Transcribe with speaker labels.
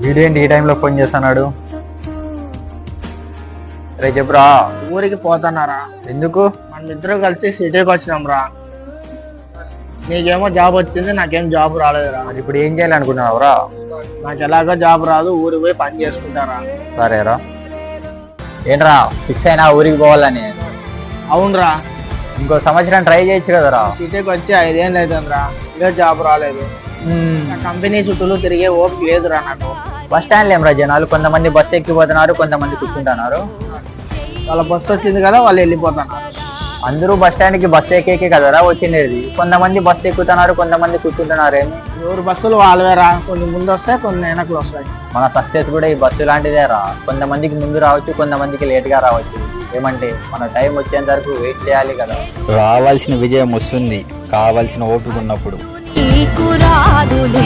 Speaker 1: వీడేంటి ఈ టైంలో ఫోన్ చేస్తున్నాడు? రే చెప్పురా.
Speaker 2: ఊరికి పోతున్నారా?
Speaker 1: ఎందుకు?
Speaker 2: మన ఇద్దరు కలిసి సిటీకి వచ్చినాం రా. నీకేమో జాబ్ వచ్చింది, నాకేం జాబ్ రాలేదురా.
Speaker 1: మరి ఇప్పుడు ఏం చేయాలనుకున్నావురా?
Speaker 2: నాకు ఎలాగో జాబ్ రాదు, ఊరికి పోయి పని చేసుకుంటారా.
Speaker 1: సరేరా. ఏంట్రా ఫిక్స్ అయినా ఊరికి పోవాలని?
Speaker 2: అవునరా.
Speaker 1: ఇంకో సంవత్సరం ట్రై చేయొచ్చు కదరా.
Speaker 2: సిటీకి వచ్చి 5 ఏళ్ళు అవుతుందిరా, ఇంకా జాబ్ రాలేదు. నా కంపెనీ చుట్టూ తిరిగే ఓపిక లేదురా నాకు.
Speaker 1: బస్ స్టాండ్ ఏమరా జనాలు, కొంతమంది బస్సు ఎక్కిపోతున్నారు, కొంతమంది కూర్చుంటున్నారు.
Speaker 2: వాళ్ళ బస్సు వచ్చింది కదా, వాళ్ళు వెళ్ళిపోతున్నారు.
Speaker 1: అందరూ బస్ స్టాండ్ కి బస్సు ఎక్కేకే కదరా వచ్చిండేది. కొంతమంది బస్సు ఎక్కుతున్నారు, కొంతమంది కూర్చుంటున్నారు. ఏమి
Speaker 2: ఎవరు బస్సులు వాళ్ళవేరా, కొన్ని ముందు వస్తాయి, కొన్ని వెనకలు వస్తాయి.
Speaker 1: మన సక్సెస్ కూడా ఈ బస్సు లాంటిదే రా. కొంతమందికి ముందు రావచ్చు, కొంతమందికి లేట్ గా రావచ్చు. ఏమంటే మన టైం వచ్చేంత వరకు వెయిట్ చేయాలి కదా.
Speaker 3: రావాల్సిన విజయం వస్తుంది, కావాల్సిన ఓపిక ఉన్నప్పుడు.